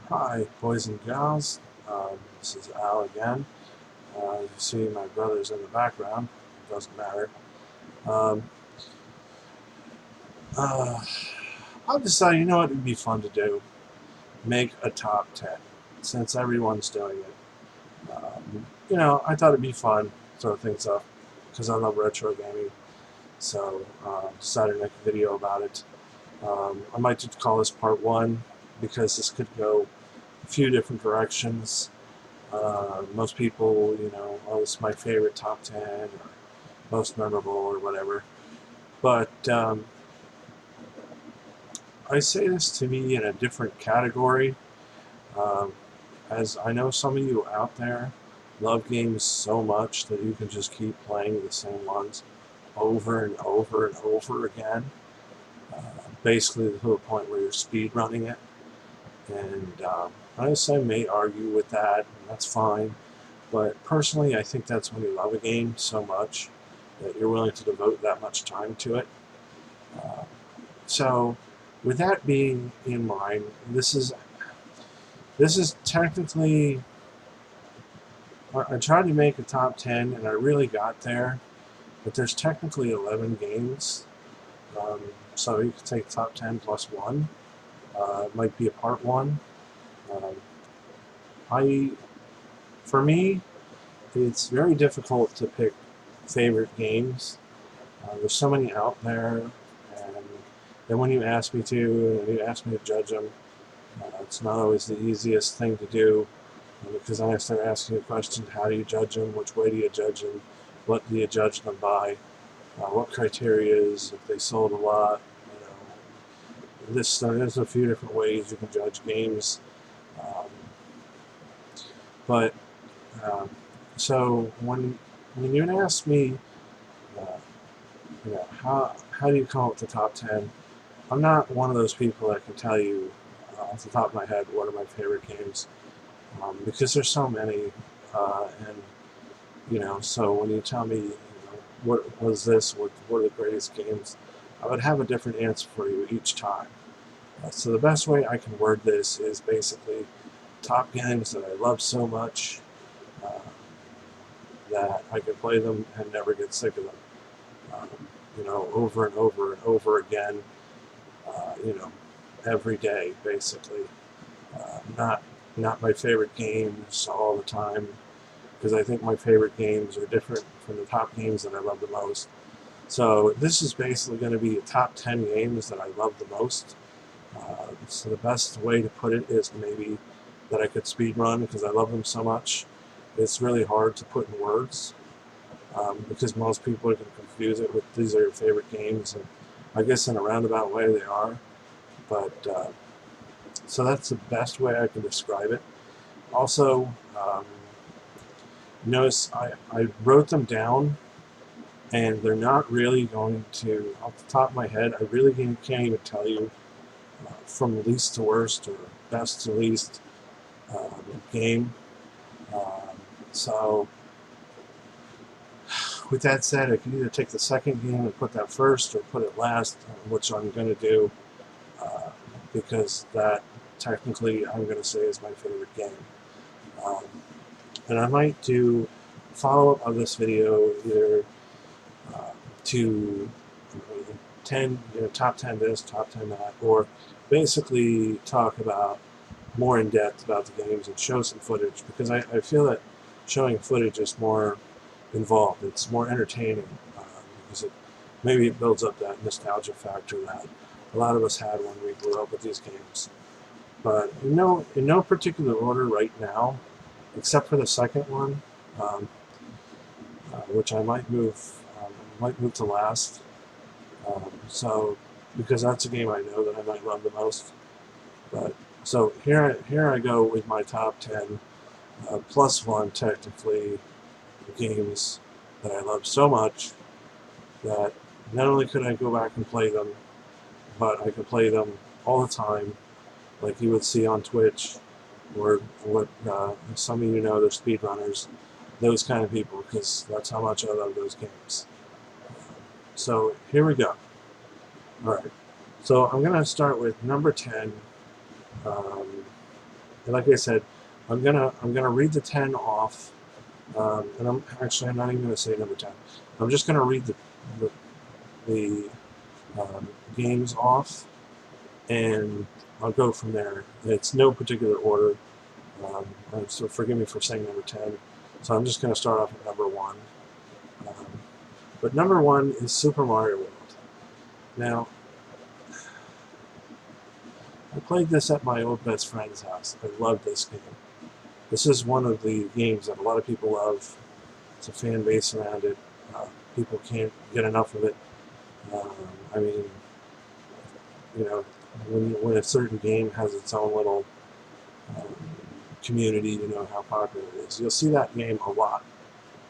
Hi, boys and gals. This is Al again. You see my brother's in the background. It doesn't matter. Um, uh, I'll decide, you know what would be fun to do? Make a top 10, since everyone's doing it. I thought it'd be fun, throw things up, because I love retro gaming. So, decided to make a video about it. I might just call this part one, because this could go a few different directions. Most people, oh, it's my favorite top 10 or most memorable or whatever. But I say this to me in a different category, um, as I know some of you out there love games so much that you can just keep playing the same ones over and over and over again, uh, basically to the point where you're speed running it. And I guess I may argue with that, and that's fine. But personally, I think that's when you love a game so much that you're willing to devote that much time to it. Uh, so, with that being in mind, this is technically. I tried to make a top 10, and I really got there, but there's technically 11 games. Um, so you could take top 10 plus one. It might be a part one. Um, I, for me, it's very difficult to pick favorite games. There's so many out there, and then when you ask me to, and you ask me to judge them, it's not always the easiest thing to do, because then I start asking you questions: how do you judge them? Which way do you judge them? What do you judge them by? What criteria is if they sold a lot? There's a few different ways you can judge games, um, but um, so when you ask me, uh, how do you come up with the top 10? I'm not one of those people that can tell you off the top of my head what are my favorite games, because there's so many, and so when you tell me, what was this, what are the greatest games, I would have a different answer for you each time. So the best way I can word this is basically top games that I love so much uh, that I can play them and never get sick of them. Um, over and over and over again. Uh, you know, every day basically. Not my favorite games all the time, because I think my favorite games are different from the top games that I love the most. So this is basically going to be the top 10 games that I love the most. So the best way to put it is maybe that I could speed run because I love them so much. It's really hard to put in words, because most people can confuse it with these are your favorite games, and I guess in a roundabout way they are. But so that's the best way I can describe it. Also, notice I wrote them down, and they're not really going to, off the top of my head, I really can't even tell you from least to worst or best to least game. Um, so, with that said, I can either take the second game and put that first or put it last, which I'm going to do, uh, because that technically I'm going to say is my favorite game. Um, and I might do follow-up of this video either uh, to 10, top 10 this, top 10 that, or basically talk about more in depth about the games and show some footage, because I feel that showing footage is more involved. It's more entertaining, because maybe it builds up that nostalgia factor that a lot of us had when we grew up with these games. But in no particular order right now, except for the second one, um, which I might move to last. So because that's a game I know that I might love the most. But so here I go with my top 10 plus one technically games that I love so much that not only could I go back and play them, but I could play them all the time, like you would see on Twitch, or what some of you know, they're speedrunners, those kind of people, because that's how much I love those games. So here we go. All right. So I'm going to start with number 10. Um, like I said, I'm gonna read the 10 off, and I'm not even gonna say number 10. I'm just gonna read the games off, and I'll go from there. It's no particular order. So forgive me for saying number 10. So I'm just going to start off at number 1. Um, but number 1 is Super Mario World. Now, I played this at my old best friend's house. I love this game. This is one of the games that a lot of people love. It's a fan base around it. People can't get enough of it. Um, I mean, you know, when a certain game has its own little um, community, you know how popular it is. You'll see that game a lot,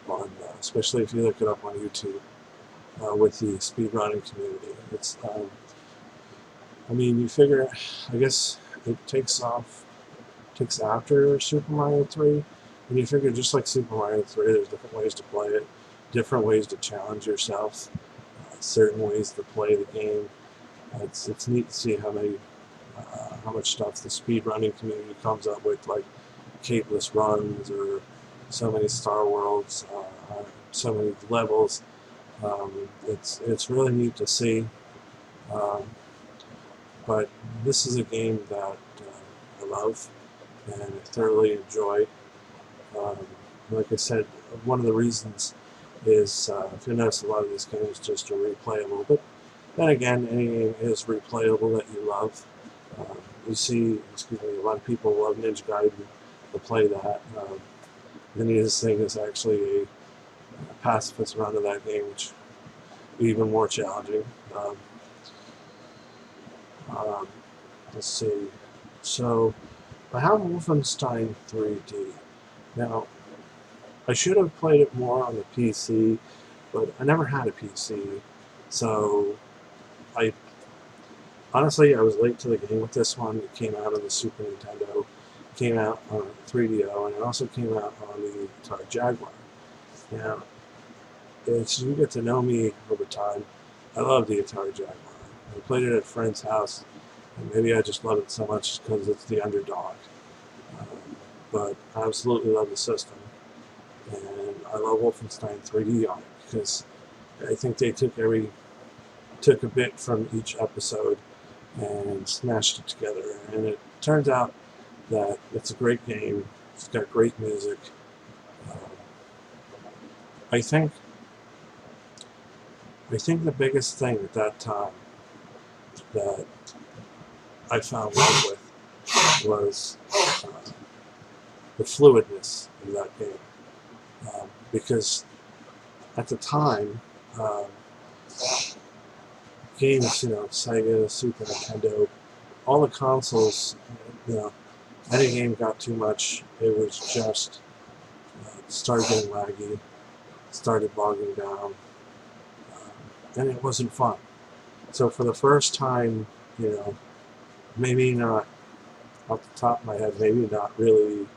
on, especially if you look it up on YouTube with the speedrunning community. It's, I mean, you figure, I guess it takes after Super Mario 3, and you figure just like Super Mario 3, there's different ways to play it, different ways to challenge yourself, certain ways to play the game. It's neat to see how much stuff the speedrunning community comes up with, like capeless runs or so many Star Worlds, so many levels. It's really neat to see. Um, but this is a game that I love and I thoroughly enjoy. Um, like I said, one of the reasons is if you notice, a lot of these games just are replayable. But then again, any game is replayable that you love. You see, a lot of people love Ninja Gaiden to play that. The neatest thing is actually a pacifist run of that game, which is even more challenging. Um, um, let's see. So, I have Wolfenstein 3D. Now, I should have played it more on the PC, but I never had a PC. So, I honestly, I was late to the game with this one. It came out on the Super Nintendo, came out on 3DO, and it also came out on the Atari Jaguar. Now, as you get to know me over time, I love the Atari Jaguar. I played it at a friend's house, and maybe I just love it so much because it's the underdog. Um, but I absolutely love the system, and I love Wolfenstein 3D on it because I think they took a bit from each episode and smashed it together. And it turns out that it's a great game. It's got great music. Um, I think the biggest thing at that time that I found love with was the fluidness of that game. Because at the time, um, games, Sega, Super Nintendo, all the consoles, you know, any game got too much, it was just started getting laggy, started bogging down, and it wasn't fun. So for the first time, maybe not off the top of my head, maybe not really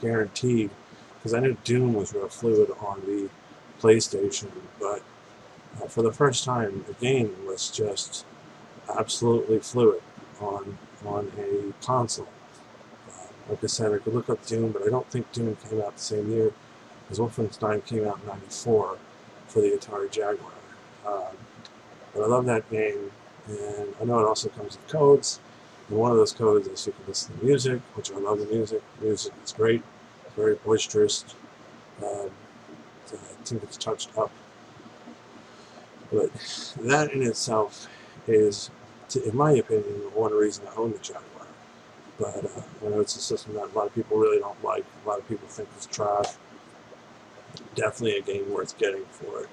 guaranteed, because I knew Doom was real fluid on the PlayStation, but for the first time, the game was just absolutely fluid on a console. Like I said, I could look up Doom, but I don't think Doom came out the same year, because Wolfenstein came out in '94 for the Atari Jaguar. But I love that game, and I know it also comes with codes. And one of those codes is you can listen to music, which I love the music. The music is great, very boisterous. Um, I think it's touched up. But that in itself is, in my opinion, one reason I own the Jaguar. But I know it's a system that a lot of people really don't like. A lot of people think it's trash. Definitely a game worth getting for it.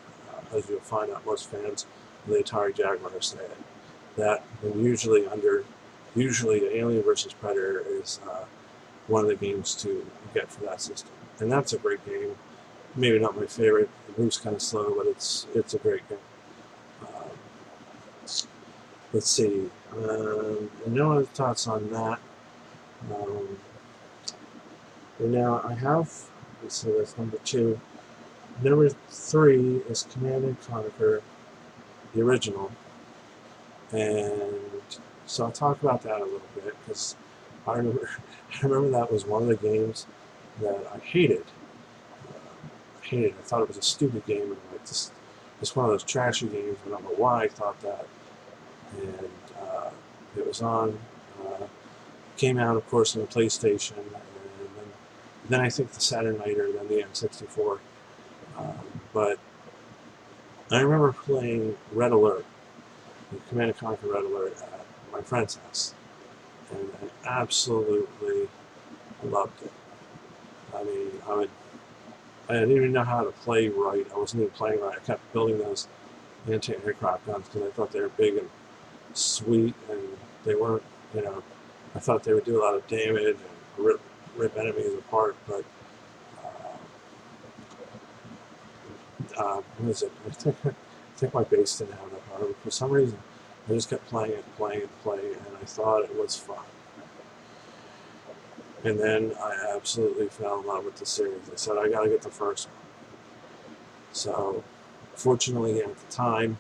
As you'll find out, most fans of the Atari Jaguar say it. That, and usually Alien vs. Predator is one of the games to get for that system. And that's a great game. Maybe not my favorite. It moves kind of slow, but it's a great game. Let's see. No other thoughts on that. And now I have, let's see, that's number 2. Number 3 is Command & Conquer, the original. And So I'll talk about that a little bit because I remember, I remember that was one of the games that I hated. I hated it. I thought it was a stupid game and like this, it's one of those trashy games. I don't know why I thought that. And it was on, uh, came out of course on the PlayStation, and then I think the Saturn later, then the N64. But I remember playing Red Alert, Command and Conquer Red Alert at my friend's house, and I absolutely loved it. I mean, I didn't even know how to play right. I wasn't even playing right. I kept building those anti-aircraft guns because I thought they were big and sweet, and they weren't, you know, I thought they would do a lot of damage and rip enemies apart, but what is it? I think my base didn't have that power, but for some reason, I just kept playing and playing and playing, and I thought it was fun. And then I absolutely fell in love with the series. I said, I gotta get the first one. So, fortunately, at the time,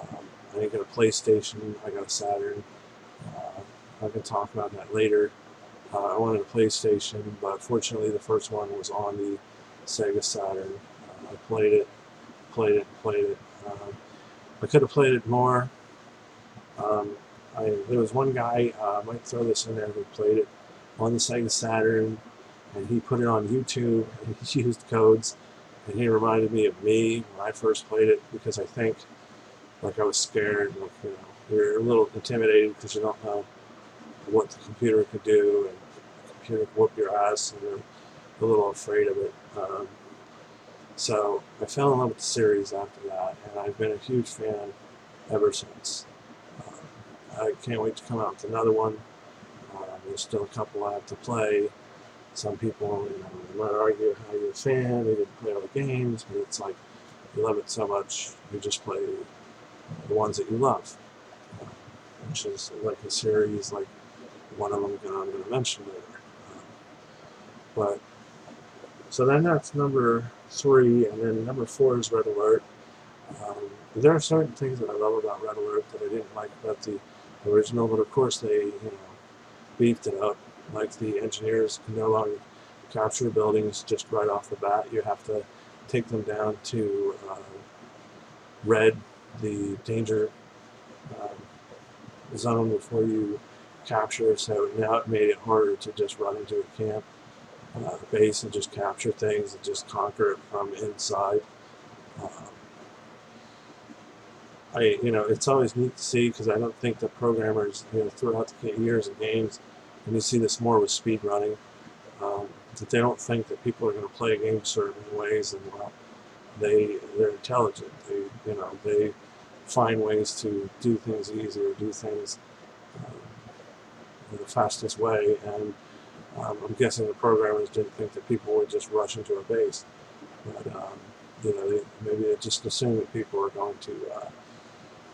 I didn't get a PlayStation, I got a Saturn. I can talk about that later. I wanted a PlayStation, but fortunately, the first one was on the Sega Saturn. I played it, played it. I could have played it more. There was one guy, I might throw this in there, who played it on the Sega Saturn, and he put it on YouTube, and he used codes, and he reminded me of me when I first played it, because I think, like, I was scared, like, you know, you're a little intimidated because you don't know what the computer could do, and the computer could whoop your ass, and you're a little afraid of it. So I fell in love with the series after that, and I've been a huge fan ever since. I can't wait to come out with another one. There's still a couple I have to play. Some people, you know, they might argue how you're a fan, they didn't play all the games, but it's like you love it so much, you just play the ones that you love, uh, which is like a series like one of them I'm going to mention later. But so then that's number 3, and then number 4 is Red Alert. There are certain things that I love about Red Alert that I didn't like about the original, but of course they, you know, beefed it up. Like the engineers can no longer capture buildings just right off the bat. You have to take them down to red, the danger zone, before you capture. So now it made it harder to just run into a camp base and just capture things and just conquer it from inside. Uh, you know, it's always neat to see, because I don't think that programmers, you know, throughout the years of games, and you see this more with speed running, that they don't think that people are going to play a game certain ways, and well, they're intelligent. They find ways to do things easier, do things the fastest way, and I'm guessing the programmers didn't think that people would just rush into a base, but you know, maybe they just assume that people are going to.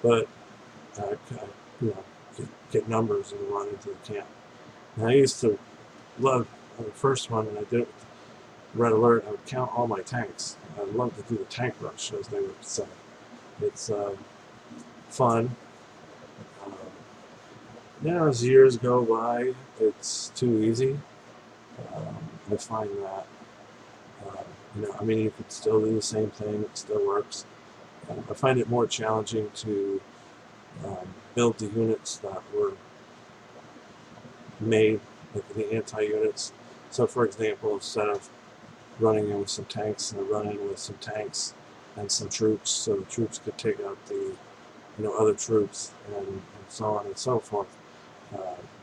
But you know, get numbers and run into the camp. And I used to love the first one, and I did it with Red Alert. I would count all my tanks. I'd love to do the tank rush, as they would say. It's fun. Um, Now, as years go by, it's too easy. I find that, you know, I mean, you could still do the same thing. It still works. I find it more challenging to build the units that were made, like the anti-units. So, for example, instead of running in with some tanks, I run in with some tanks and some troops, so the troops could take out the, you know, other troops, and so on and so forth.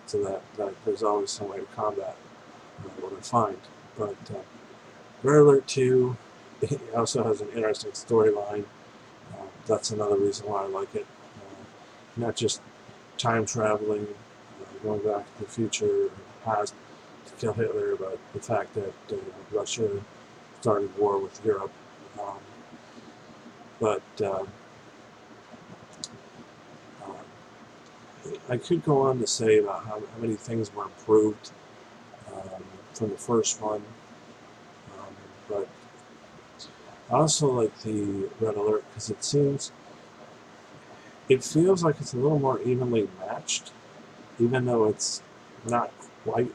So that there's always some way to combat what I find. But Red Alert 2 also has an interesting storyline. That's another reason why I like it. Not just time traveling, going back to the future or past to kill Hitler, but the fact that Russia started war with Europe. But I could go on to say about how many things were improved from the first one, but I also like the Red Alert because it feels like it's a little more evenly matched. even though it's not quite,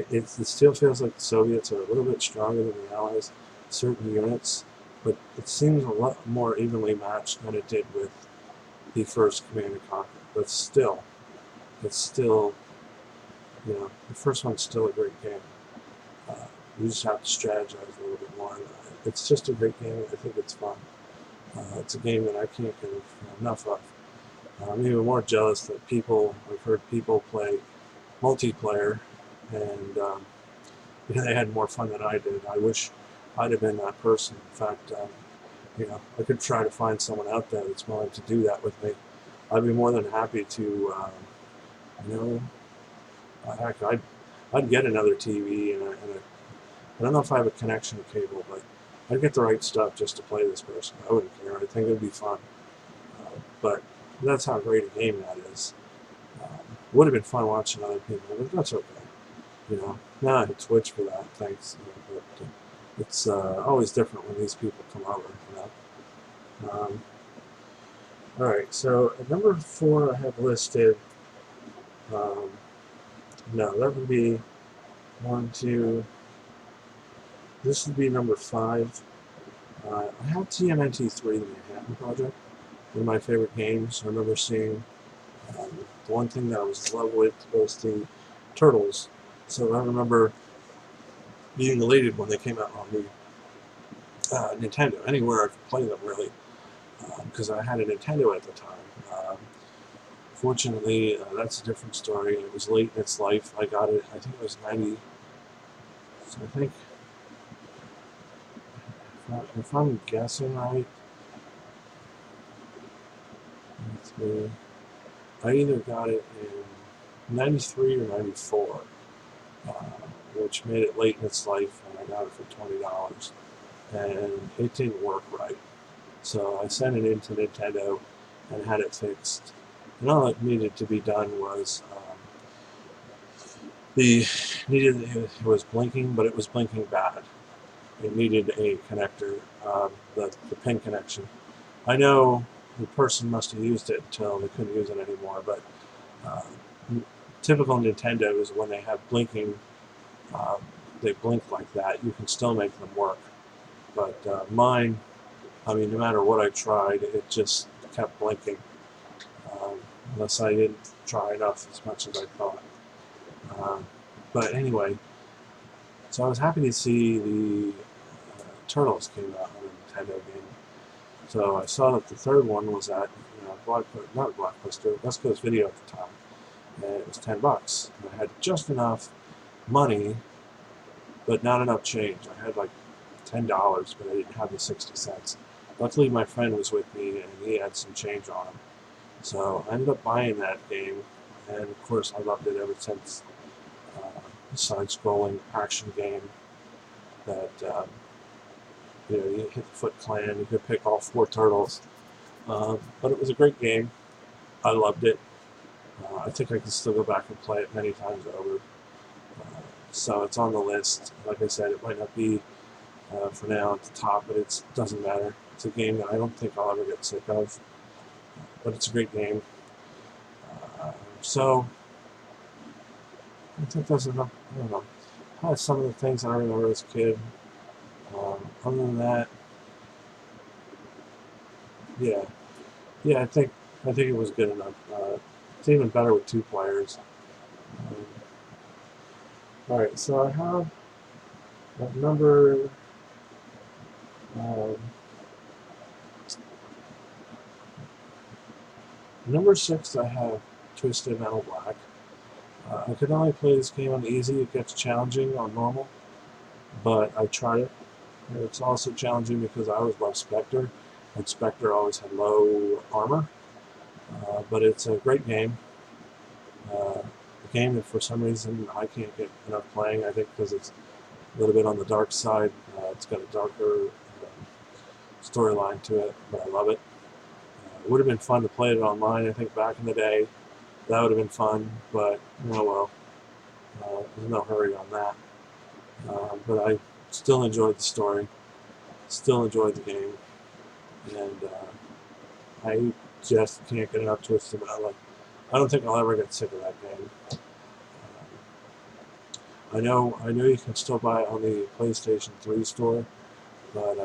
it still feels like the Soviets are a little bit stronger than the Allies, certain units, but it seems a lot more evenly matched than it did with the first Command and Conquer. But still, it's still, the first one's still a great game. You just have to strategize a little bit more. It's just a great game. I think it's fun. It's a game that I can't get enough of. I'm even more jealous that I've heard people play multiplayer, and they had more fun than I did. I wish I'd have been that person. In fact, I could try to find someone out there that's willing to do that with me. I'd be more than happy to, you know, heck, I'd get another TV I don't know if I have a connection cable, but I'd get the right stuff just to play this person. I wouldn't care. I think it would be fun. But that's how great a game that is. Would have been fun watching other people, but that's okay. Now I have Twitch for that, thanks. But it's always different when these people come over. All right, so at number 4 I have listed. No, that would be 1, 2. This would be number 5. I have TMNT3, the Manhattan Project, one of my favorite games. I remember seeing the one thing that I was in love with was the turtles. So I remember being elated when they came out on the Nintendo, anywhere I could play them really, because I had a Nintendo at the time. Fortunately, that's a different story. It was late in its life. I got it, I think it was 90. So I think, if I'm guessing right, I either got it in 93 or 94, which made it late in its life, and I got it for $20. And it didn't work right. So I sent it into Nintendo and had it fixed. And all that needed to be done was it was blinking, but it was blinking bad. It needed a connector, the pin connection. I know the person must have used it until they couldn't use it anymore, but typical Nintendo is when they have blinking, they blink like that, you can still make them work. But mine, no matter what I tried, it just kept blinking, unless I didn't try enough as much as I thought. But anyway, so I was happy to see the Turtles came out on a Nintendo game. So I saw that the third one was at not Blockbuster, West Coast Video at the time, and it was $10. And I had just enough money, but not enough change. I had like $10, but I didn't have the 60 cents. Luckily, my friend was with me, and he had some change on him. So I ended up buying that game, and of course I loved it ever since. Side-scrolling action game that you hit the Foot Clan, you could pick all 4 turtles, but it was a great game. I loved it. I think I can still go back and play it many times over. So it's on the list. Like I said, it might not be for now at the top, but it doesn't matter. It's a game that I don't think I'll ever get sick of, but it's a great game. So I think that's enough. I don't know. That's some of the things I remember as a kid. Other than that, yeah, I think it was good enough. It's even better with 2 players. All right, so I have at number number 6. I have Twisted Metal Black. I could only play this game on easy. It gets challenging on normal, but I tried it. It's also challenging because I always loved Spectre, and Spectre always had low armor. But it's a great game. A game that for some reason I can't get enough playing. I think because it's a little bit on the dark side. It's got a darker storyline to it, but I love it. It would have been fun to play it online. I think back in the day, that would have been fun, but oh well. There's no hurry on that. But I still enjoyed the story, still enjoyed the game, and I just can't get enough Twisted Metal. I don't think I'll ever get sick of that game. I know you can still buy it on the PlayStation 3 store, but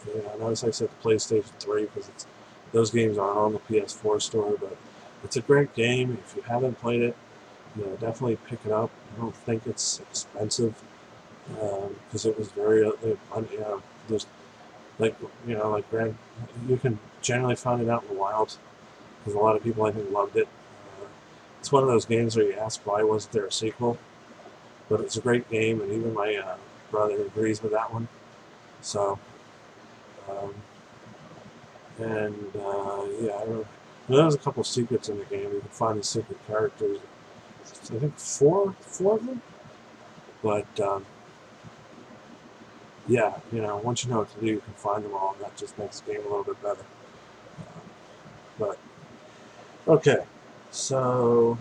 yeah, I notice I said the PlayStation 3 because those games aren't on the PS4 store, but it's a great game. If you haven't played it, definitely pick it up. I don't think it's expensive because it was very, there's like, like Grand, you can generally find it out in the wild because a lot of people I think loved it. It's one of those games where you ask why wasn't there a sequel, but it's a great game, and even my brother agrees with that one. So, um, and yeah, I don't know. There's a couple secrets in the game. You can find the secret characters. I think four of them. But yeah, once you know what to do, you can find them all, and that just makes the game a little bit better. But okay, so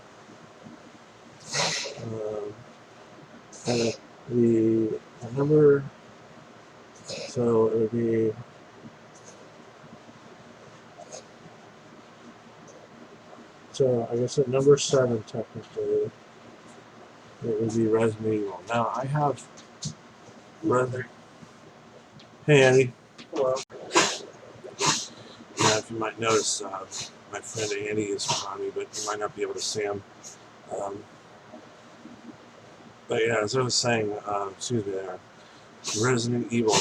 the number, so it would be. So I guess at number 7, technically, it would be Resident Evil. Now I have Resident. Hey Andy. Hello. If you might notice, my friend Andy is behind me, but you might not be able to see him. Um, but yeah, as I was saying, excuse me there, Resident Evil.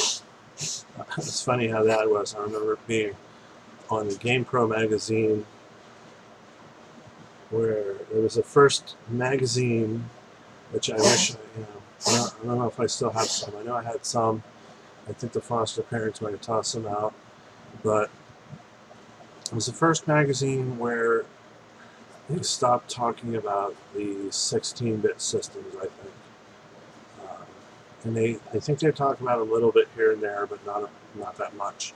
It's funny how that was. I remember being on the GamePro magazine, where it was the first magazine, which I wish, I don't know if I still have some. I know I had some. I think the foster parents might have tossed them out, but it was the first magazine where they stopped talking about the 16-bit systems, I think. And I think they talk about it a little bit here and there, but not that much.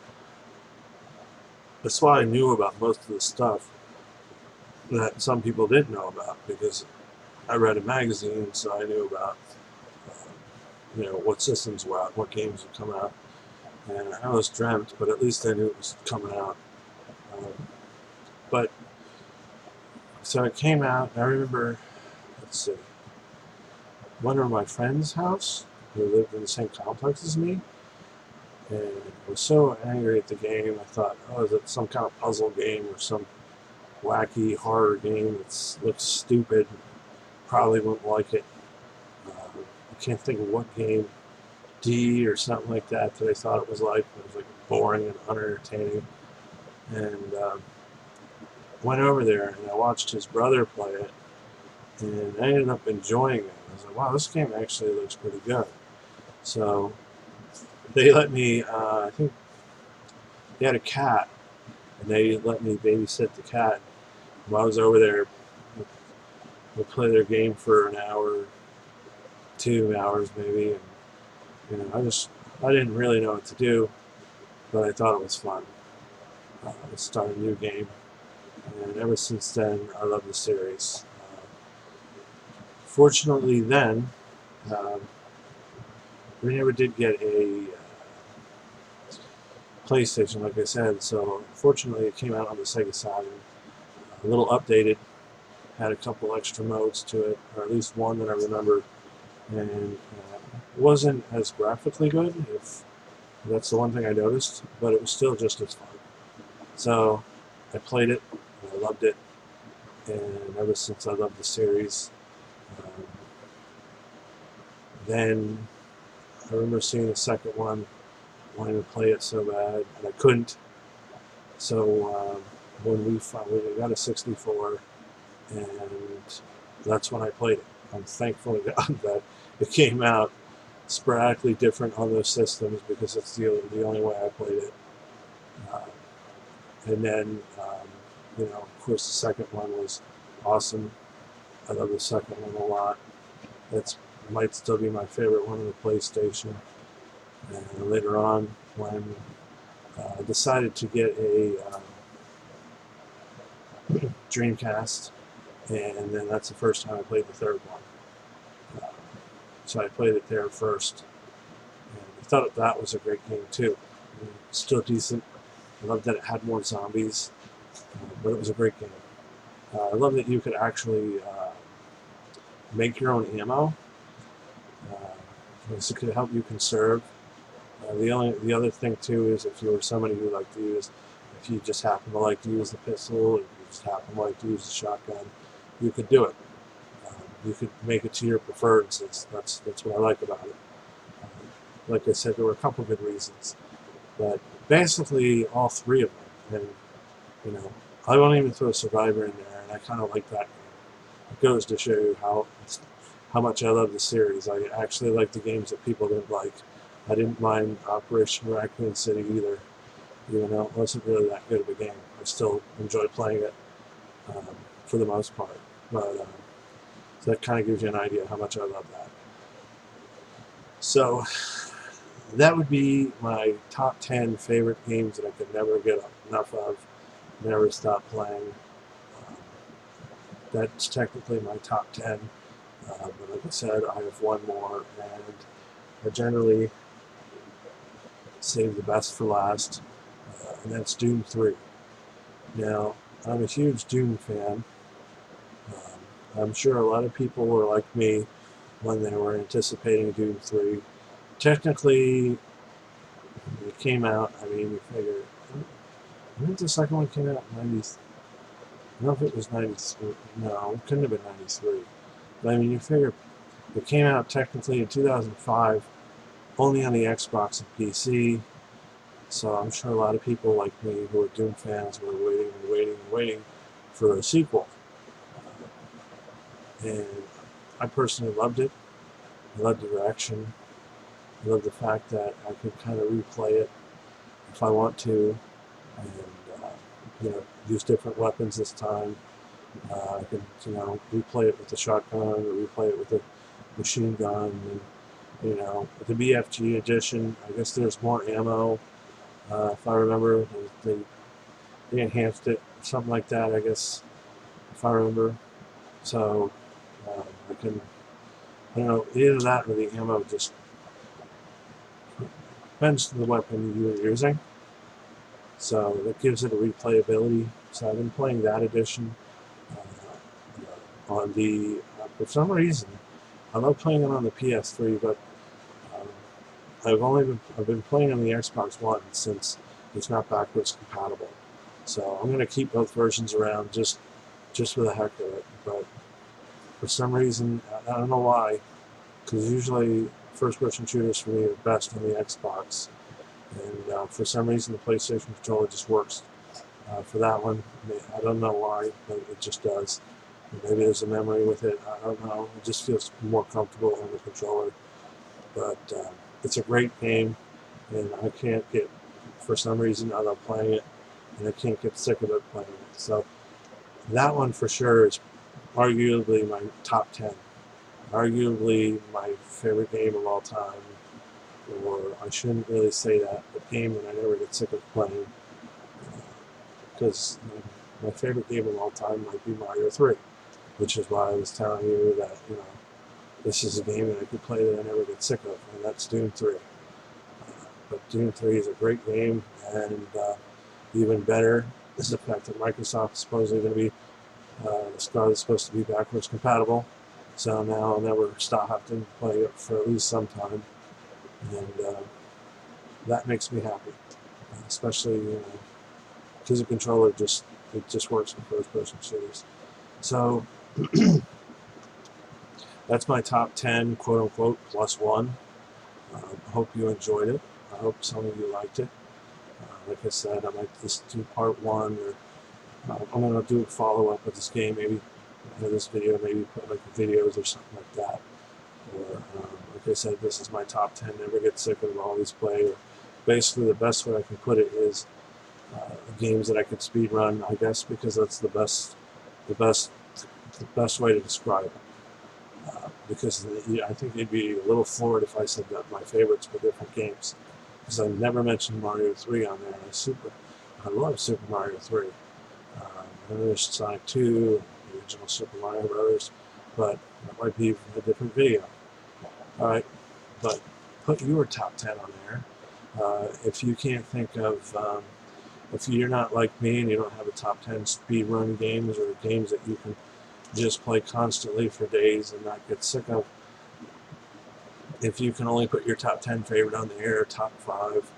That's why I knew about most of the stuff that some people didn't know about, because I read a magazine, so I knew about what systems were out, what games would come out. And I always dreamt, but at least I knew it was coming out. But so it came out, and I remember, let's see, went to my friend's house who lived in the same complex as me, and I was so angry at the game. I thought, oh, is it some kind of puzzle game or some wacky horror game that looks stupid? Probably won't like it. I can't think of what game, D or something like that I thought it was like. It was like boring and unentertaining. And went over there and I watched his brother play it, and I ended up enjoying it. I was like, wow, this game actually looks pretty good. So they let me, I think they had a cat, and they let me babysit the cat. While I was over there, we'll play their game for an hour, 2 hours maybe, and I didn't really know what to do, but I thought it was fun. Start a new game, and ever since then, I love the series. Fortunately, then we never did get a PlayStation, like I said. So fortunately, it came out on the Sega Saturn, a little updated, had a couple extra modes to it, or at least one that I remember, and it wasn't as graphically good, if that's the one thing I noticed, but it was still just as fun. So I played it, and I loved it, and ever since I loved the series. Then I remember seeing the second one, wanting to play it so bad, and I couldn't. So when we got a 64, and that's when I played it. I'm thankful to God that it came out sporadically different on those systems, because it's the only way I played it. And then, of course, the second one was awesome. I love the second one a lot. It might still be my favorite one on the PlayStation. And later on, when I decided to get a Dreamcast, and then that's the first time I played the third one. So I played it there first. And I thought that was a great game too. Still decent. I loved that it had more zombies, but it was a great game. I love that you could actually make your own ammo. This could help you conserve. The other thing too is if you were somebody who liked to use, if you just happen to like to use the pistol, or you just happen to like to use the shotgun, you could do it. You could make it to your preferred. That's what I like about it. Like I said, there were a couple good reasons, but basically all three of them. And you know, I won't even throw Survivor in there, and I kind of like that game. It goes to show you how much I love the series. I actually like the games that people didn't like. I didn't mind Operation Raccoon City either, even though it wasn't really that good of a game. I still enjoyed playing it um, for the most part. But so that kind of gives you an idea how much I love that. So that would be my top 10 favorite games that I could never get enough of, never stop playing. Um, that's technically my top 10. But like I said, I have one more, and I generally save the best for last, and that's Doom 3. Now, I'm a huge Doom fan. I'm sure a lot of people were like me when they were anticipating Doom 3. Technically, it came out, I mean, you figure, I think the second one came out in 90, I don't know if it was 93, no, it couldn't have been 93. But I mean, you figure it came out technically in 2005, only on the Xbox and PC, so I'm sure a lot of people like me who are Doom fans were waiting and waiting and waiting for a sequel. And I personally loved it. I loved the direction. I love the fact that I could kind of replay it if I want to, and use different weapons this time. I could replay it with the shotgun or replay it with the machine gun, and with the BFG edition, I guess there's more ammo. If I remember, they enhanced it, something like that. I guess if I remember. So I don't know, either that or the ammo just depends on the weapon you're using. So that gives it a replayability. So I've been playing that edition on the, for some reason, I love playing it on the PS3, but um, I've been playing on the Xbox One since it's not backwards compatible. So I'm going to keep both versions around just for the heck of it. But for some reason, I don't know why, because usually first-person shooters for me are best on the Xbox. And for some reason, the PlayStation controller just works for that one. I don't know why, but it just does. Maybe there's a memory with it. I don't know. It just feels more comfortable on the controller. But it's a great game, and I can't get, for some reason, I love playing it, and I can't get sick of it playing it. So that one for sure is arguably my top 10. Arguably my favorite game of all time. Or I shouldn't really say that, but game that I never get sick of playing. Because my favorite game of all time might be Mario 3, which is why I was telling you that, this is a game that I could play that I never get sick of, and that's Doom 3. But Doom 3 is a great game, and even better is the fact that Microsoft is supposedly going to be, the Scar is supposed to be backwards compatible, so now I'll never stop having to play it for at least some time, and that makes me happy, especially because the controller it just works for first-person shooters. So that's my top 10, quote-unquote, plus one. I hope you enjoyed it. I hope some of you liked it. Like I said, I might just do part one, or I'm going to do a follow-up of this game, maybe this video, maybe put like videos or something like that. Or, like I said, this is my top 10, never get sick of, always play. Or basically, the best way I can put it is games that I could speed run, I guess, because that's the best way to describe it. Because I think you'd be a little floored if I said that my favorites were different games. Because I never mentioned Mario 3 on there. I love Super Mario 3. And there's Sonic 2, the original Super Mario Brothers, but that might be a different video. Alright, but put your top 10 on there. If you can't think of If you're not like me and you don't have a top 10 speedrun games or games that you can just play constantly for days and not get sick of, if you can only put your top 10 favorite on the air, top 5,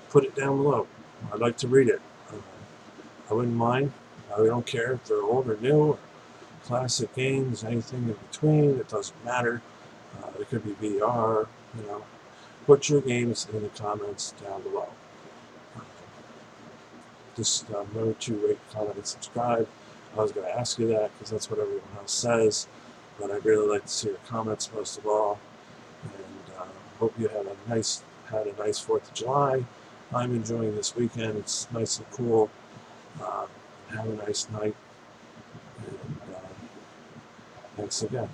put it down below. I'd like to read it. I wouldn't mind. I don't care if they're old or new, or classic games, anything in between. It doesn't matter. It could be VR. You know, put your games in the comments down below. Just remember to rate, comment, and subscribe. I was going to ask you that because that's what everyone else says, but I'd really like to see your comments most of all. And hope you had a nice 4th of July. I'm enjoying this weekend. It's nice and cool. Have a nice night. And thanks again.